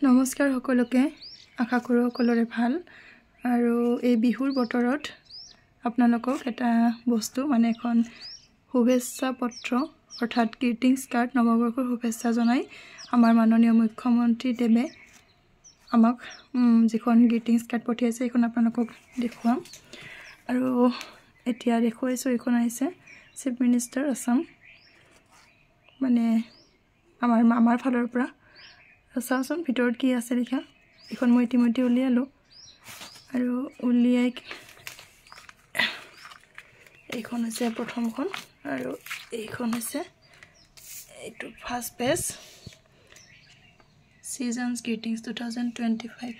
নমস্কাৰ সকলোকে আশা কৰো সকলোৰে ভাল আৰু এই বিহুৰ বতৰত আপোনালোকক এটা বস্তু মানে এখন শুভেচ্ছা পত্ৰ অৰ্থাৎ গ্ৰিটিংছ কাৰ্ড নৱবৰ্ষৰ শুভেচ্ছা জনাই আমাৰ মাননীয় মুখ্যমন্ত্ৰী দেৱে আমাক যিখন গ্ৰিটিংছ কাৰ্ড পঠিয়াইছে এখন আপোনালোকক দেখুৱাম আৰু এতিয়া দেখুৱাইছো এখন আহিছে চিফ মিনিষ্টাৰ আসাম মানে আমাৰ ফালৰ পৰা চাওচোন ভিতৰত কি আছে লিখা এখন মই ইতিমধ্যে উলিয়ালো আৰু উলিয়াই এইখন আছে প্ৰথমখন আৰু এইখন আছে এইটো ফাৰ্ষ্ট পেজ সিজনস গ্ৰিটিংছ 2025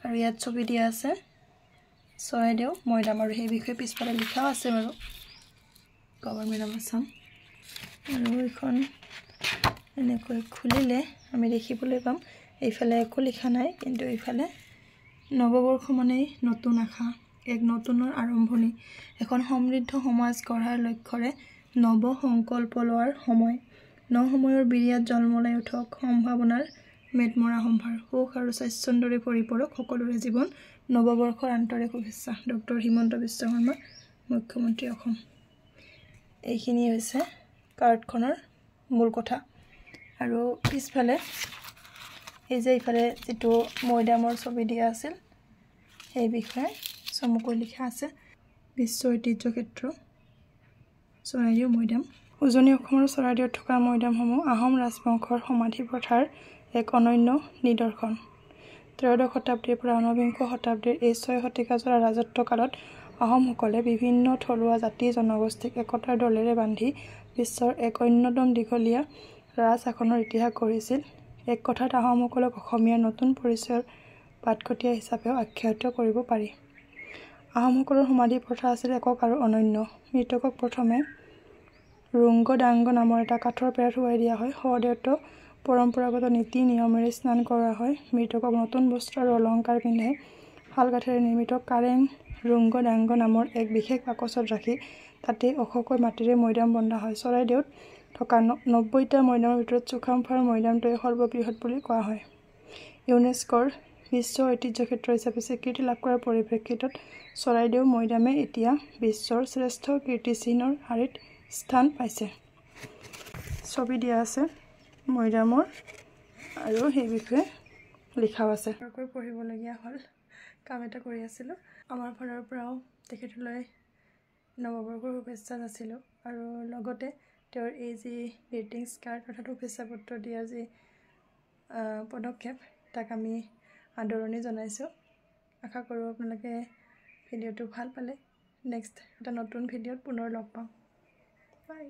আৰু ইয়াত ছবি দিয়া আছে চৰাইদেউ মৈদাম আৰু সেই বিষয়ে পিছফালে লিখা আছে বাৰু গভৰ্ণমেণ্ট অফ আসাম আৰু এইখন এনেকৈ খুলিলে আমি দেখিবলৈ পাম এইফালে একো লিখা নাই কিন্তু এইফালে নৱবৰ্ষ মানে নতুন আশা এক নতুনৰ আৰম্ভণি এখন সমৃদ্ধ সমাজ গঢ়াৰ লক্ষ্যৰে নৱ সংকল্প লোৱাৰ সময় সময়ৰ বিৰিয়াত জন্মলাই উঠক সম্ভাৱনাৰ মেটমৰা সম্ভাৰ সুখ আৰু স্বাচ্ছন্দ্যৰে পৰিপূৰক সকলোৰে জীৱন নৱবৰ্ষৰ আন্তৰিক শুভেচ্ছা ডক্টৰ হিমন্ত বিশ্ব শৰ্মা মুখ্যমন্ত্ৰী অসম এইখিনি হৈছে কাৰ্ডখনৰ মূল কথা আৰু পিছফালে এই যে ইফালে যেটো মৈদামৰ ছবি দিয়া আছিল এই বিষয়ে চমুকৈ লিখা আছে বিশ্ব ঐতিহ্য ক্ষেত্ৰ চৰাইদেউ মৈদাম উজনি অসমৰ চৰাইদেউত থকা মৈদামসমূহ আহোম ৰাজবংশৰ সমাধি প্ৰথাৰ এক অনন্য নিদৰ্শন ত্ৰয়োদশ শতাব্দীৰ পৰা ঊনবিংশ শতাব্দীৰ এই 6 শতিকাজোৰা ৰাজত্বকালত আহোমসকলে বিভিন্ন থলুৱা জাতি জনগোষ্ঠীক একতাৰ দলেৰে বান্ধি বিশ্বৰ এক অন্যতম দীঘলীয়া ৰাজ শাসনৰ ইতিহাস গঢ়িছিল এক কথাত আহোমসকলক অসমীয়াৰ নতুন পৰিচয়ৰ পাতকটীয়া হিচাপেও আখ্যায়িত কৰিব পাৰি আহোমসকলৰ সমাধি প্ৰথা আছিল একক আৰু অনন্য মৃতকক প্ৰথমে ৰুংগ ডাংগ নামৰ এটা কাঠৰ পেৰাত শুৱাই দিয়া হয় শৱদেহত পৰম্পৰাগত নীতি নিয়মেৰে স্নান কৰা হয় মৃতকক নতুন বস্ত্ৰ আৰু অলংকাৰ পিন্ধাই শালকাঠেৰে নিৰ্মিত কাৰেং ৰুংগ ডাংগ নামৰ এক বিশেষ বাকচত ৰাখি তাতে ওখকৈ মাটিৰে মৈদাম বন্ধা হয় চৰাইদেউত থকা 90টা মৈদামৰ ভিতৰত চুখামফাৰ মৈদামটোৱে সৰ্ববৃহৎ বুলি কোৱা হয় ইউনেস্কোৰ বিশ্ব ঐতিহ্য ক্ষেত্ৰ হিচাপে স্বীকৃতি লাভ কৰাৰ পৰিপ্ৰেক্ষিতত চৰাইদেউ মৈদামে এতিয়া বিশ্বৰ শ্ৰেষ্ঠ কীৰ্তিচিহ্নৰ শাৰীত স্থান পাইছে ছবি দিয়া আছে মৈদামৰ আৰু সেই বিষয়ে লিখাও আছে পঢ়িবলগীয়া হ'ল কাম এটা কৰি আছিলোঁ আমাৰ ফালৰ পৰাও তেখেতলৈ নৱবৰ্ষৰ শুভেচ্ছা যাচিলোঁ আৰু লগতে তেওঁৰ এই যি গ্ৰিটিংছ কাৰ্ড অৰ্থাৎ শুভেচ্ছা পত্ৰ দিয়াৰ যি পদক্ষেপ তাক আমি আদৰণি জনাইছোঁ আশা কৰোঁ আপোনালোকে ভিডিঅ'টো ভাল পালে নেক্সট এটা নতুন ভিডিঅ'ত পুনৰ লগ পাম বাই